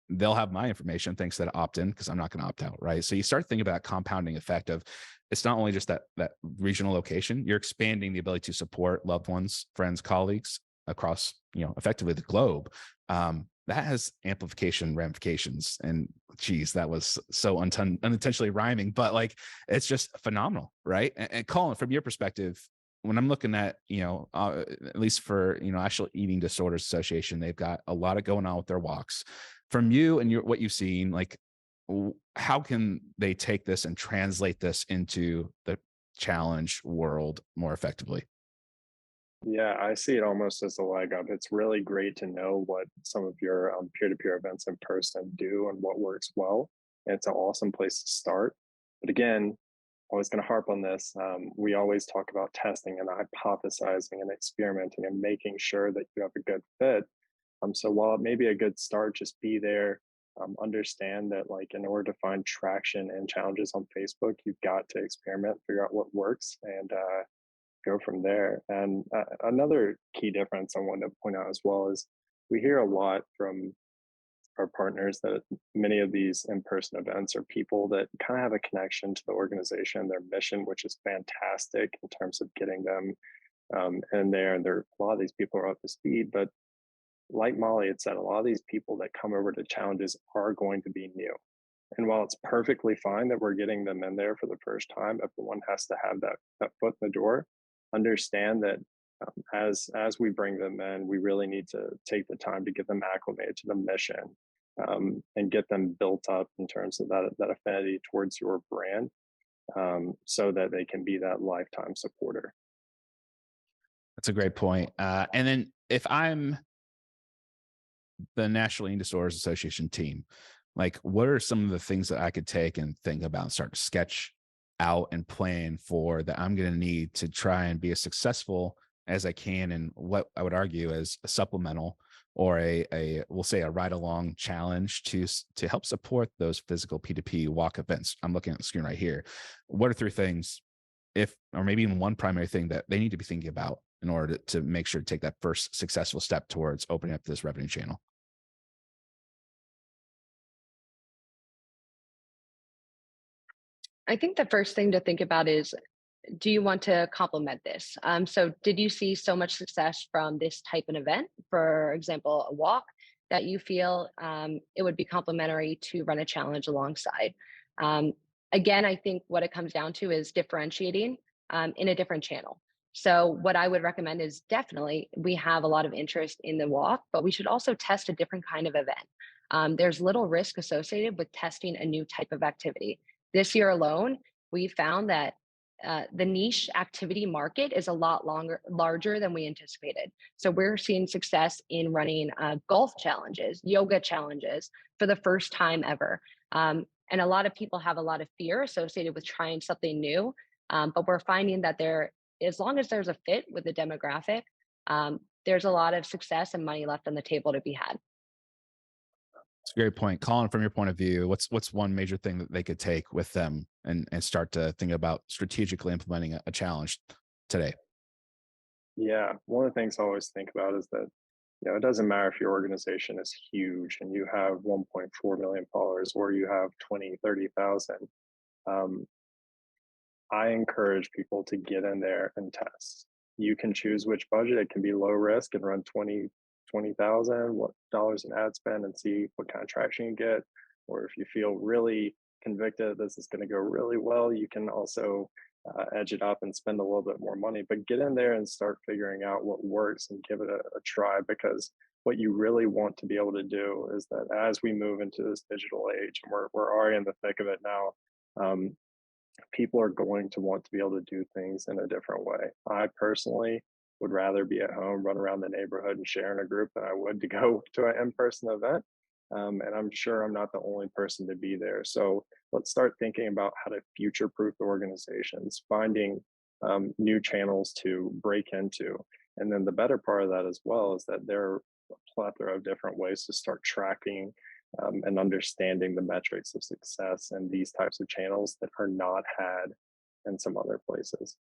they'll have my information thanks to that opt-in, because I'm not going to opt out, right? So you start thinking about that compounding effect of, it's not only just that regional location, you're expanding the ability to support loved ones, friends, colleagues across, effectively the globe. That has amplification ramifications. And geez, that was so unintentionally rhyming, but like, it's just phenomenal, right? And Colin, from your perspective, when I'm looking at, at least for, Actual Eating Disorders Association, they've got a lot of going on with their walks. From you and what you've seen, like, how can they take this and translate this into the challenge world more effectively? Yeah, I see it almost as a leg up. It's really great to know what some of your peer-to-peer events in person do and what works well. And it's an awesome place to start. But again, I was going to harp on this. We always talk about testing and hypothesizing and experimenting and making sure that you have a good fit. So while it may be a good start, just be there. Understand that, like, in order to find traction and challenges on Facebook, you've got to experiment, figure out what works, and go from there. And another key difference I wanted to point out as well is we hear a lot from our partners that many of these in-person events are people that kind of have a connection to the organization, their mission, which is fantastic in terms of getting them in there. And a lot of these people are up to speed, but like Molly had said, a lot of these people that come over to challenges are going to be new. And while it's perfectly fine that we're getting them in there for the first time, everyone has to have that foot in the door. Understand that as we bring them in, we really need to take the time to get them acclimated to the mission, and get them built up in terms of that affinity towards your brand, so that they can be that lifetime supporter. That's a great point. And then if I'm the National Eating Disorders Association team, like, what are some of the things that I could take and think about and start to sketch out and plan for that I'm going to need to try and be as successful as I can in what I would argue is a supplemental or we'll say a ride along challenge to help support those physical P2P walk events? I'm looking at the screen right here. What are 3 things, or maybe even one primary thing, that they need to be thinking about in order to make sure to take that first successful step towards opening up this revenue channel? I think the first thing to think about is, do you want to complement this? So did you see so much success from this type of event, for example, a walk, that you feel it would be complementary to run a challenge alongside? Um, Again, I think what it comes down to is differentiating in a different channel. So what I would recommend is, definitely, we have a lot of interest in the walk, but we should also test a different kind of event. There's little risk associated with testing a new type of activity. This year alone, we found that the niche activity market is a lot larger than we anticipated. So we're seeing success in running golf challenges, yoga challenges for the first time ever. And a lot of people have a lot of fear associated with trying something new. But we're finding that as long as there's a fit with the demographic, there's a lot of success and money left on the table to be had. It's a great point. Colin, from your point of view, what's one major thing that they could take with them and start to think about strategically implementing a challenge today? Yeah, one of the things I always think about is that, it doesn't matter if your organization is huge and you have 1.4 million followers or you have 20, 30,000. Um, I encourage people to get in there and test. You can choose which budget. It can be low risk and run 20,000 dollars in ad spend and see what kind of traction you get. Or if you feel really convicted this is going to go really well, you can also edge it up and spend a little bit more money. But get in there and start figuring out what works and give it a try, because what you really want to be able to do is that as we move into this digital age, and we're already in the thick of it now, um, people are going to want to be able to do things in a different way. I personally would rather be at home, run around the neighborhood and share in a group than I would to go to an in-person event. And I'm sure I'm not the only person to be there. So let's start thinking about how to future-proof organizations, finding new channels to break into. And then the better part of that as well is that there are a plethora of different ways to start tracking and understanding the metrics of success and these types of channels that are not had in some other places.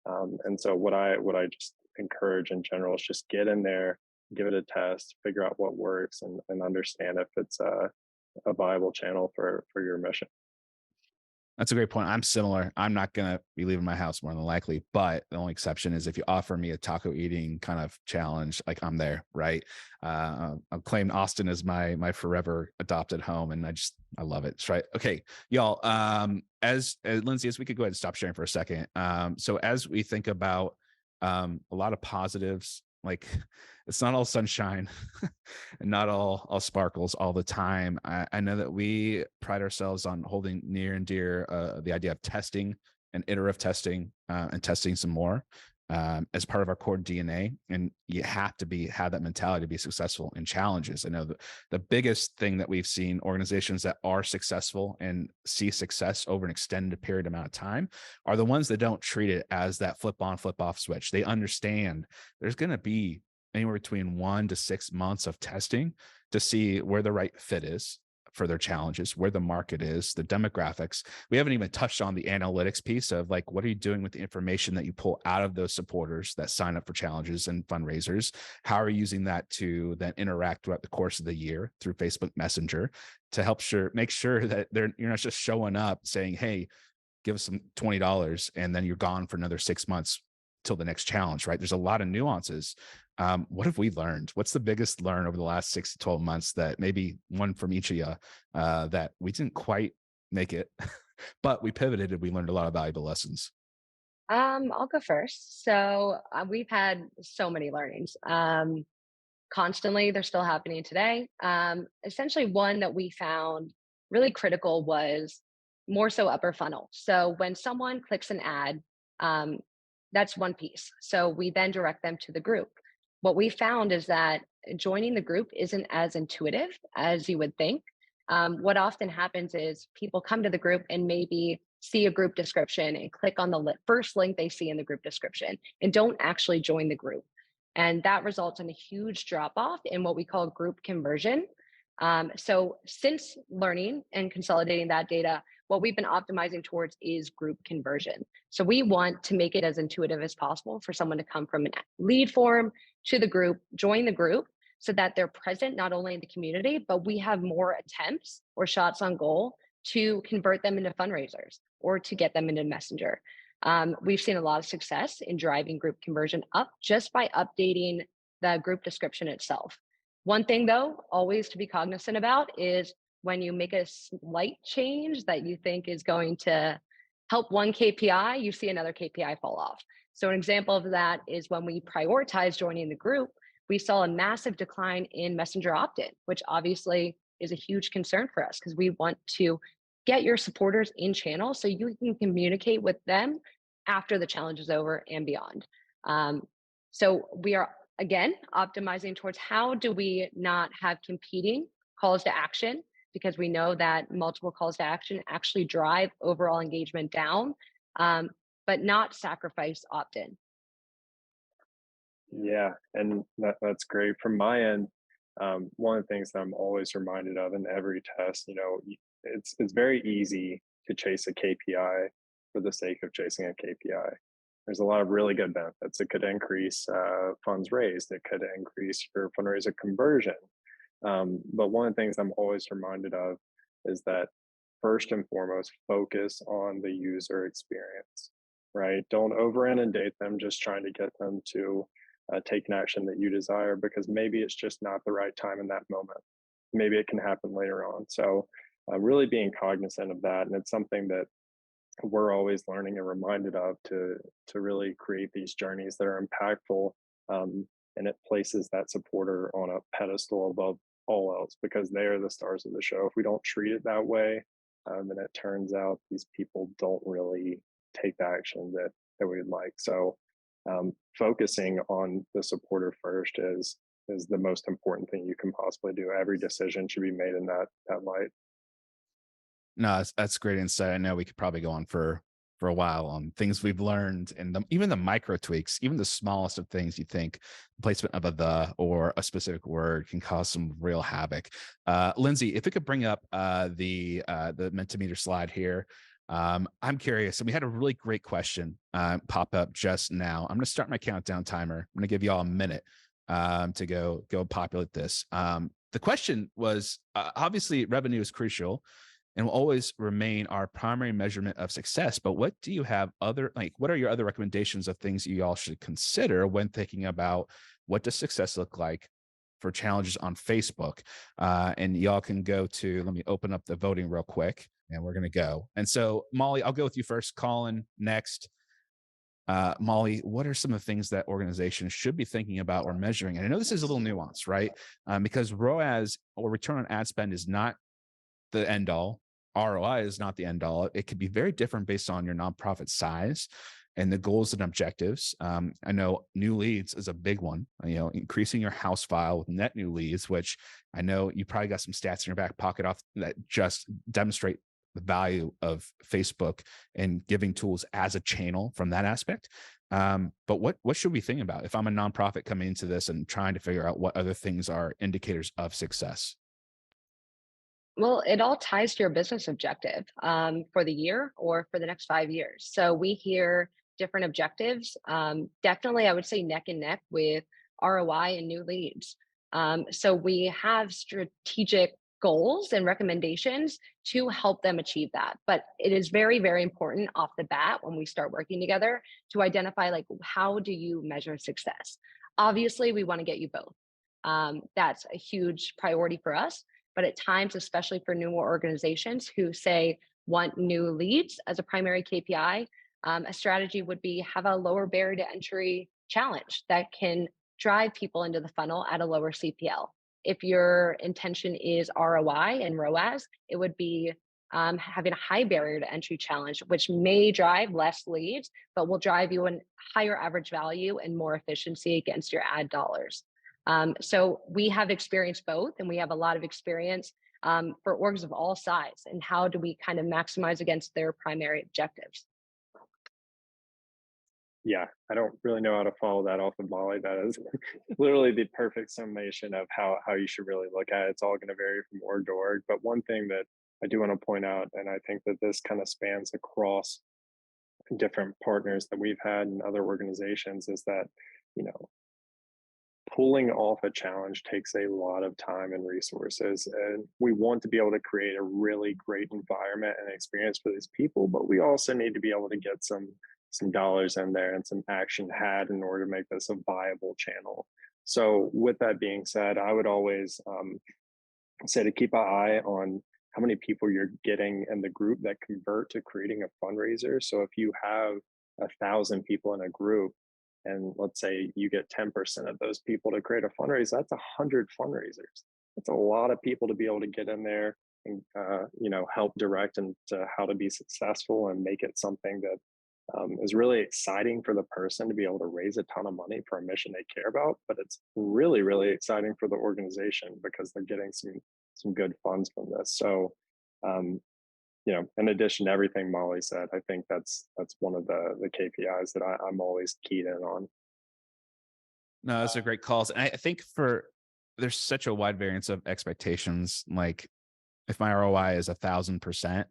And so what I just encourage in general is just get in there, give it a test, figure out what works, and understand if it's a viable channel for your mission. That's a great point. I'm similar. I'm not going to be leaving my house more than likely, but the only exception is if you offer me a taco eating kind of challenge, like I'm there, right? I'll claim Austin as my forever adopted home, and I love it. It's right. Okay, y'all. As Lindsay, as we could go ahead and stop sharing for a second. So as we think about a lot of positives, like it's not all sunshine and not all sparkles all the time. I know that we pride ourselves on holding near and dear the idea of testing and iterative testing and testing some more as part of our core DNA. And you have to have that mentality to be successful in challenges. I know the biggest thing that we've seen organizations that are successful and see success over an extended period amount of time are the ones that don't treat it as that flip on, flip off switch. They understand there's going to be anywhere between 1 to 6 months of testing to see where the right fit is for their challenges, where the market is, the demographics. We haven't even touched on the analytics piece of like, what are you doing with the information that you pull out of those supporters that sign up for challenges and fundraisers? How are you using that to then interact throughout the course of the year through Facebook Messenger to help make sure that you're not just showing up saying, hey, give us some $20 and then you're gone for another 6 months till the next challenge, right? There's a lot of nuances. What have we learned? What's the biggest learn over the last 6 to 12 months that maybe one from each of you that we didn't quite make it, but we pivoted and we learned a lot of valuable lessons? I'll go first. So we've had so many learnings. Constantly, they're still happening today. Essentially, one that we found really critical was more so upper funnel. So when someone clicks an ad, um, that's one piece. So we then direct them to the group. What we found is that joining the group isn't as intuitive as you would think. What often happens is people come to the group and maybe see a group description and click on the first link they see in the group description and don't actually join the group. And that results in a huge drop off in what we call group conversion. So since learning and consolidating that data, what we've been optimizing towards is group conversion. So we want to make it as intuitive as possible for someone to come from a lead form to the group, join the group, so that they're present not only in the community, but we have more attempts or shots on goal to convert them into fundraisers or to get them into Messenger. We've seen a lot of success in driving group conversion up just by updating the group description itself. One thing, though, always to be cognizant about is when you make a slight change that you think is going to help one KPI, you see another KPI fall off. So, an example of that is when we prioritize joining the group, we saw a massive decline in Messenger opt in, which obviously is a huge concern for us because we want to get your supporters in channel so you can communicate with them after the challenge is over and beyond. So we are again optimizing towards how do we not have competing calls to action, because we know that multiple calls to action actually drive overall engagement down, but not sacrifice opt-in. Yeah, and that's great. From my end, one of the things that I'm always reminded of in every test, it's very easy to chase a KPI for the sake of chasing a KPI. There's a lot of really good benefits. It could increase funds raised. It could increase your fundraiser conversion. But one of the things I'm always reminded of is that first and foremost, focus on the user experience, right? Don't over inundate them just trying to get them to take an action that you desire, because maybe it's just not the right time in that moment. Maybe it can happen later on. So really being cognizant of that. And it's something that we're always learning and reminded of to really create these journeys that are impactful, and it places that supporter on a pedestal above all else because they are the stars of the show. If we don't treat it that way, then it turns out these people don't really take the action that we would like. So focusing on the supporter first is the most important thing you can possibly do. Every decision should be made in that light. No, that's great insight. I know we could probably go on for a while on things we've learned and even the micro tweaks, even the smallest of things you think placement of a the or a specific word can cause some real havoc. Lindsay, if we could bring up the Mentimeter slide here. I'm curious, and we had a really great question pop up just now. I'm going to start my countdown timer. I'm going to give you all a minute to go populate this. The question was obviously revenue is crucial and will always remain our primary measurement of success. But what do you have what are your other recommendations of things you all should consider when thinking about what does success look like for challenges on Facebook? And y'all can let me open up the voting real quick and we're going to go. And so Molly, I'll go with you first, Colin next. Molly, what are some of the things that organizations should be thinking about or measuring? And I know this is a little nuanced, right? Because ROAS or return on ad spend is not the end all. ROI is not the end all. It could be very different based on your nonprofit size and the goals and objectives. I know new leads is a big one, increasing your house file with net new leads, which I know you probably got some stats in your back pocket off that just demonstrate the value of Facebook and giving tools as a channel from that aspect. But what should we think about if I'm a nonprofit coming into this and trying to figure out what other things are indicators of success? Well, it all ties to your business objective for the year or for the next 5 years. So we hear different objectives. Definitely, I would say neck and neck with ROI and new leads. So we have strategic goals and recommendations to help them achieve that. But it is very, very important off the bat when we start working together to identify how do you measure success? Obviously, we want to get you both. That's a huge priority for us. But at times, especially for newer organizations who say want new leads as a primary KPI, a strategy would be have a lower barrier to entry challenge that can drive people into the funnel at a lower CPL. If your intention is ROI and ROAS, it would be having a high barrier to entry challenge, which may drive less leads, but will drive you a higher average value and more efficiency against your ad dollars. So we have experienced both, and we have a lot of experience for orgs of all size. And how do we kind of maximize against their primary objectives? Yeah, I don't really know how to follow that off of Molly. That is literally the perfect summation of how you should really look at it. It's all going to vary from org to org. But one thing that I do want to point out, and I think that this kind of spans across different partners that we've had in other organizations, is that, pulling off a challenge takes a lot of time and resources, and we want to be able to create a really great environment and experience for these people, but we also need to be able to get some dollars in there and some action had in order to make this a viable channel. So with that being said, I would always say to keep an eye on how many people you're getting in the group that convert to creating a fundraiser. So if you have 1,000 people in a group, and let's say you get 10% of those people to create a fundraiser, that's 100 fundraisers. That's a lot of people to be able to get in there and help direct into how to be successful and make it something that is really exciting for the person to be able to raise a ton of money for a mission they care about. But it's really, really exciting for the organization because they're getting some good funds from this. So in addition to everything Molly said, I think that's one of the KPIs that I'm always keyed in on. No, those are great calls. And I think there's such a wide variance of expectations. Like if my ROI is 1,000%,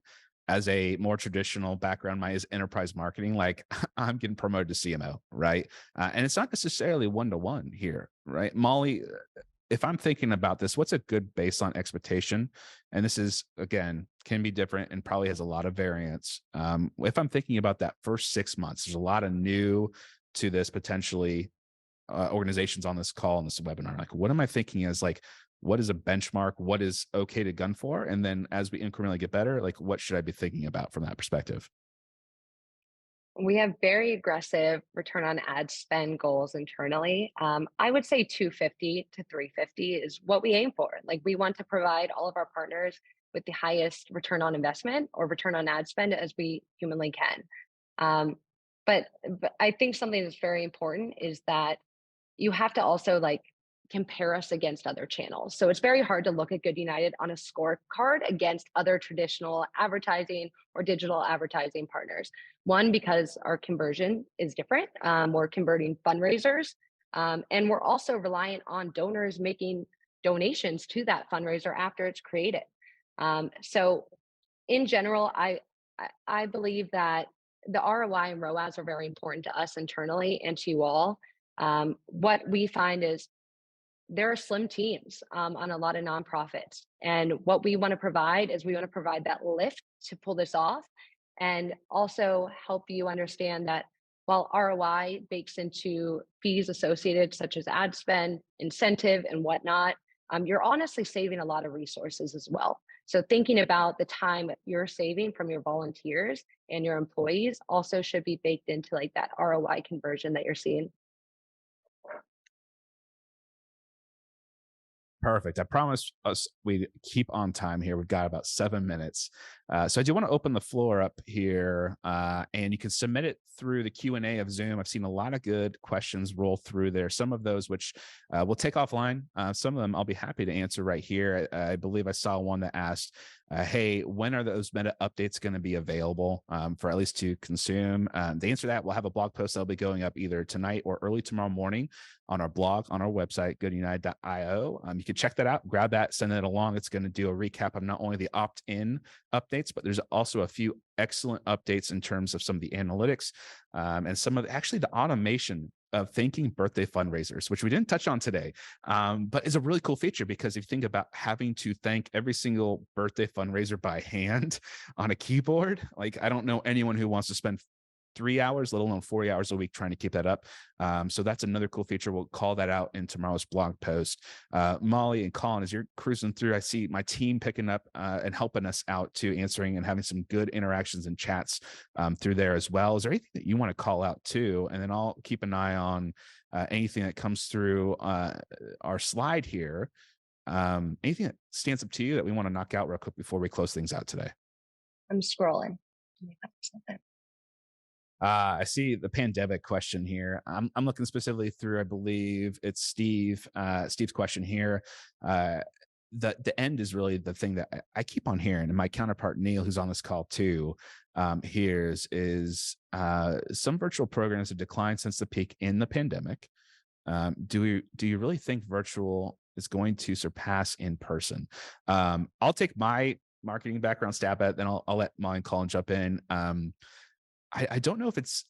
as a more traditional background, mine is enterprise marketing, like I'm getting promoted to CMO, right? And it's not necessarily one-to-one here, right? Molly, if I'm thinking about this, what's a good baseline expectation? And this is, again, can be different and probably has a lot of variance. If I'm thinking about that first 6 months, there's a lot of new to this potentially. organizations on this call and this webinar, like, what am I thinking as like, what is a benchmark? What is okay to gun for? And then as we incrementally get better, like, what should I be thinking about from that perspective? We have very aggressive return on ad spend goals internally. I would say 250 to 350 is what we aim for. Like, we want to provide all of our partners with the highest return on investment or return on ad spend as we humanly can. Um, but I think something that's very important is that you have to also like compare us against other channels. So it's very hard to look at Good United on a scorecard against other traditional advertising or digital advertising partners. One, because our conversion is different. We're converting fundraisers, and we're also reliant on donors making donations to that fundraiser after it's created. So in general, I believe that the ROI and ROAS are very important to us internally and to you all. What we find is there are slim teams on a lot of nonprofits. And what we want to provide is we want to provide that lift to pull this off and also help you understand that while ROI bakes into fees associated, such as ad spend, incentive, and whatnot, you're honestly saving a lot of resources as well. So thinking about the time you're saving from your volunteers and your employees also should be baked into like that ROI conversion that you're seeing. Perfect. I promised us we'd keep on time here. We've got about 7 minutes. So I do want to open the floor up here, and you can submit it through the Q&A of Zoom. I've seen a lot of good questions roll through there. Some of those which we'll take offline. Some of them I'll be happy to answer right here. I believe I saw one that asked, hey, when are those meta updates going to be available for at least to consume? To answer that, we'll have a blog post that'll be going up either tonight or early tomorrow morning on our blog, on our website, goodunited.io. You can check that out, grab that, send it along. It's going to do a recap of not only the opt-in updates, but there's also a few excellent updates in terms of some of the analytics and some of actually the automation of thanking birthday fundraisers, which we didn't touch on today, but is a really cool feature because if you think about having to thank every single birthday fundraiser by hand on a keyboard, like I don't know anyone who wants to spend 3 hours, let alone 40 hours a week trying to keep that up. So that's another cool feature. We'll call that out in tomorrow's blog post. Molly and Colin, as you're cruising through, I see my team picking up and helping us out to answering and having some good interactions and chats through there as well. Is there anything that you want to call out too? And then I'll keep an eye on anything that comes through our slide here. Anything that stands up to you that we want to knock out real quick before we close things out today? I'm scrolling. I see the pandemic question here. I'm looking specifically through, I believe it's Steve's question here. The end is really the thing that I keep on hearing, and my counterpart Neil, who's on this call too, hears is some virtual programs have declined since the peak in the pandemic. Do you really think virtual is going to surpass in person? I'll take my marketing background stab at it, then I'll let Molly and Colin jump in. I don't know if it's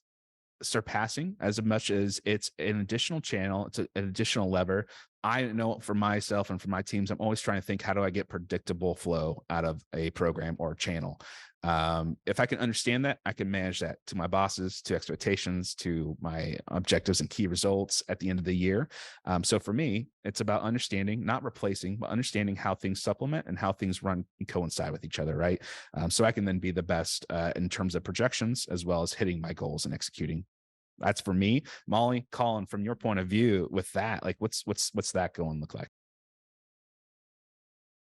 surpassing as much as it's an additional channel. It's an additional lever. I know for myself and for my teams, I'm always trying to think, how do I get predictable flow out of a program or a channel? If I can understand that, I can manage that to my bosses, to expectations, to my objectives and key results at the end of the year. So for me, it's about understanding, not replacing, but understanding how things supplement and how things run and coincide with each other, right? So I can then be the best in terms of projections, as well as hitting my goals and executing. That's for me. Molly, Colin, from your point of view with that, like what's that going to look like?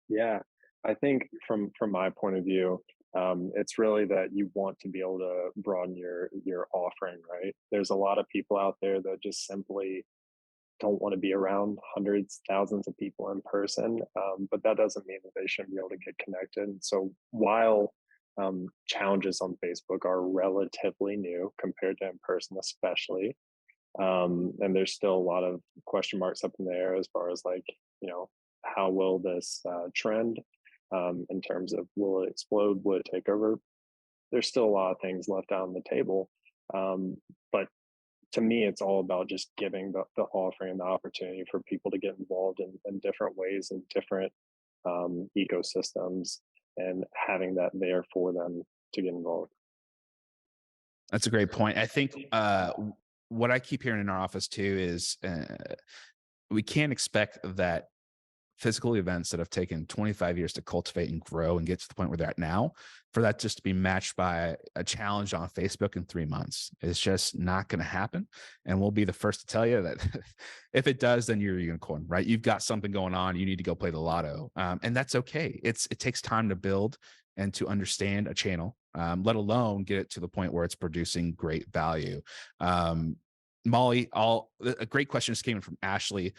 Yeah, I think from my point of view, it's really that you want to be able to broaden your offering, right? There's a lot of people out there that just simply don't want to be around hundreds, thousands of people in person, but that doesn't mean that they shouldn't be able to get connected. And so while challenges on Facebook are relatively new compared to in person, especially, and there's still a lot of question marks up in the air as far as like, how will this trend in terms of will it explode, will it take over? There's still a lot of things left out on the table. But to me, it's all about just giving the offering and the opportunity for people to get involved in different ways and different ecosystems and having that there for them to get involved. That's a great point. I think what I keep hearing in our office too is we can't expect that physical events that have taken 25 years to cultivate and grow and get to the point where they're at now, for that just to be matched by a challenge on Facebook in 3 months. It's just not going to happen. And we'll be the first to tell you that if it does, then you're a unicorn, right? You've got something going on. You need to go play the lotto. And that's okay. It takes time to build and to understand a channel, let alone get it to the point where it's producing great value. Molly, a great question just came in from Ashley.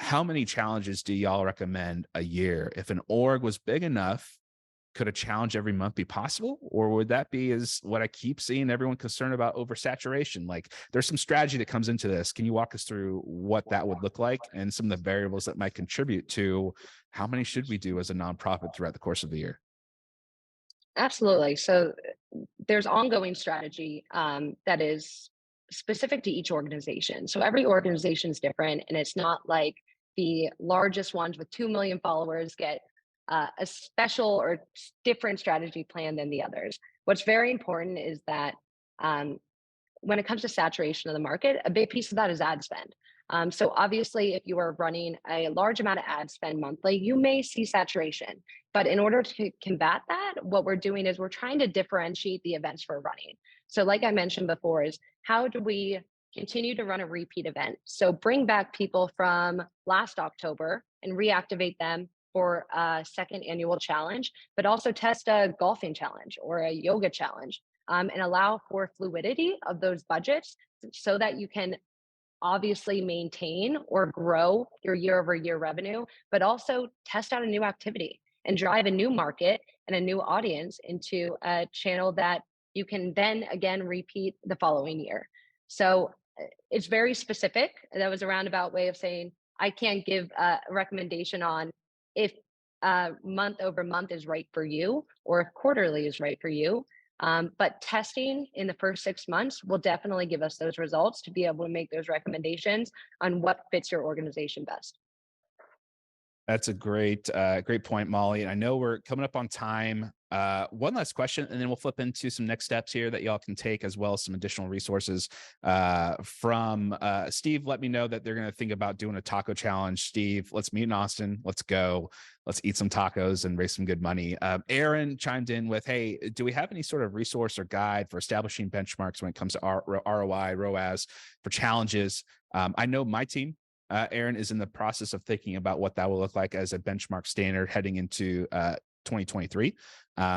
How many challenges do y'all recommend a year? If an org was big enough, could a challenge every month be possible? Or would that be, is what I keep seeing everyone concerned about, oversaturation? Like, there's some strategy that comes into this. Can you walk us through what that would look like and some of the variables that might contribute to how many should we do as a nonprofit throughout the course of the year? Absolutely. So there's ongoing strategy that is specific to each organization. So every organization is different, and it's not like the largest ones with 2 million followers get a special or different strategy plan than the others. What's very important is that when it comes to saturation of the market, a big piece of that is ad spend. So obviously, if you are running a large amount of ad spend monthly, you may see saturation. But in order to combat that, what we're doing is we're trying to differentiate the events we're running. So like I mentioned before, is how do we continue to run a repeat event? So bring back people from last October and reactivate them for a second annual challenge, but also test a golfing challenge or a yoga challenge, and allow for fluidity of those budgets so that you can obviously maintain or grow your year over year revenue, but also test out a new activity and drive a new market and a new audience into a channel that you can then again repeat the following year. So it's very specific. That was a roundabout way of saying I can't give a recommendation on if month over month is right for you or if quarterly is right for you. But testing in the first 6 months will definitely give us those results to be able to make those recommendations on what fits your organization best. That's a great point, Molly. And I know we're coming up on time. One last question, and then we'll flip into some next steps here that y'all can take, as well as some additional resources from Steve. Let me know that they're going to think about doing a taco challenge. Steve, let's meet in Austin. Let's go. Let's eat some tacos and raise some good money. Aaron chimed in with, hey, do we have any sort of resource or guide for establishing benchmarks when it comes to ROI, ROAS for challenges? I know my team, Aaron, is in the process of thinking about what that will look like as a benchmark standard heading into 2023.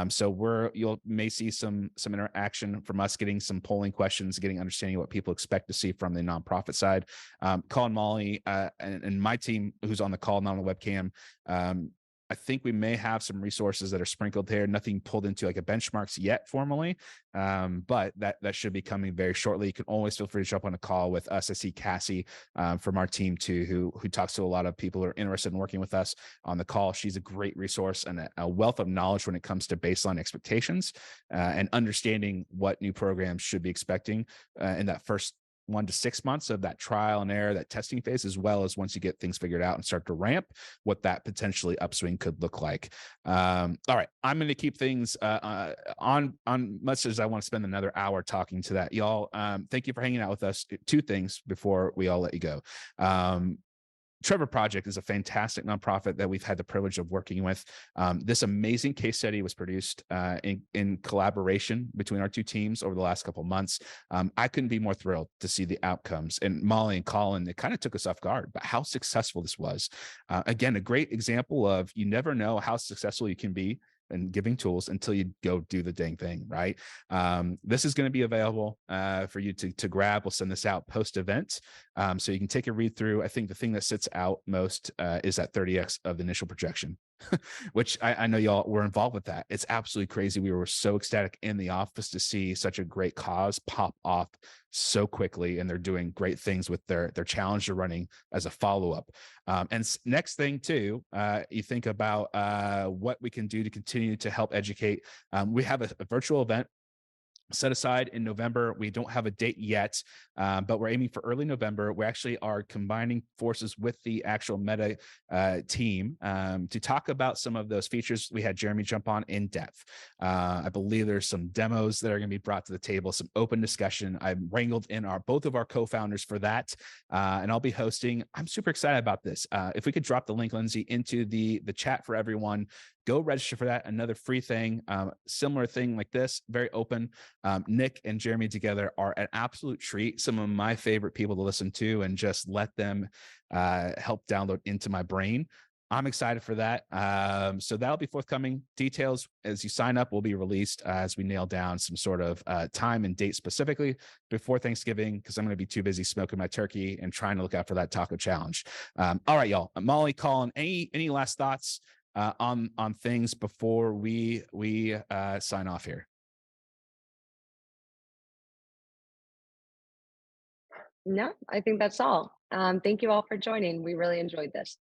So you may see some interaction from us, getting some polling questions, getting understanding what people expect to see from the nonprofit side. Colin, Molly, and my team, who's on the call, not on the webcam, I think we may have some resources that are sprinkled there. Nothing pulled into like a benchmarks yet formally, but that should be coming very shortly. You can always feel free to jump on a call with us. I see Cassie from our team too, who talks to a lot of people who are interested in working with us on the call. She's a great resource and a wealth of knowledge when it comes to baseline expectations and understanding what new programs should be expecting in that first 1 to 6 months of that trial and error, that testing phase, as well as once you get things figured out and start to ramp, what that potentially upswing could look like. All right, I'm going to keep things on much as I want to spend another hour talking to that. Y'all, thank you for hanging out with us. 2 things before we all let you go. Trevor Project is a fantastic nonprofit that we've had the privilege of working with. This amazing case study was produced in collaboration between our 2 teams over the last couple of months. I couldn't be more thrilled to see the outcomes. And Molly and Colin, it kind of took us off guard, but how successful this was. Again, a great example of you never know how successful you can be and giving tools until you go do the dang thing, right? This is going to be available for you to grab. We'll send this out post-event, so you can take a read through. I think the thing that sits out most is that 30x of the initial projection, which I know y'all were involved with that. It's absolutely crazy. We were so ecstatic in the office to see such a great cause pop off so quickly, and they're doing great things with their challenge they're running as a follow-up. And next thing too, you think about what we can do to continue to help educate. We have a virtual event set aside in November. We don't have a date yet, but we're aiming for early November. We actually are combining forces with the actual Meta team to talk about some of those features. We had Jeremy jump on in depth. I believe there's some demos that are going to be brought to the table, some open discussion. I wrangled in both of our co-founders for that, and I'll be hosting. I'm super excited about this. If we could drop the link, Lindsay, into the chat for everyone, go register for that. Another free thing, similar thing like this, very open. Nick and Jeremy together are an absolute treat. Some of my favorite people to listen to, and just let them help download into my brain. I'm excited for that. So that'll be forthcoming. Details as you sign up will be released as we nail down some sort of time and date specifically before Thanksgiving, because I'm going to be too busy smoking my turkey and trying to look out for that taco challenge. All right, y'all. Molly, Colin, any last thoughts on things before we sign off here? No, I think that's all. Thank you all for joining. We really enjoyed this.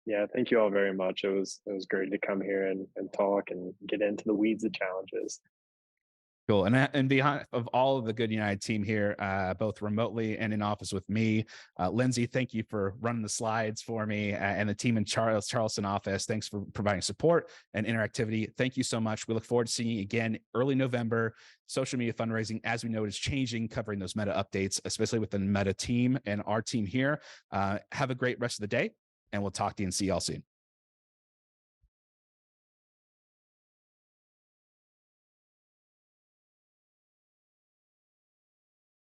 Yeah, thank you all very much. It was great to come here and talk and get into the weeds of challenges. Cool. And behind of all of the Good United team here, both remotely and in office with me, Lindsay, thank you for running the slides for me, and the team in Charleston office. Thanks for providing support and interactivity. Thank you so much. We look forward to seeing you again early November. Social media fundraising, as we know, is changing, covering those Meta updates, especially with the Meta team and our team here. Have a great rest of the day, and we'll talk to you and see y'all soon.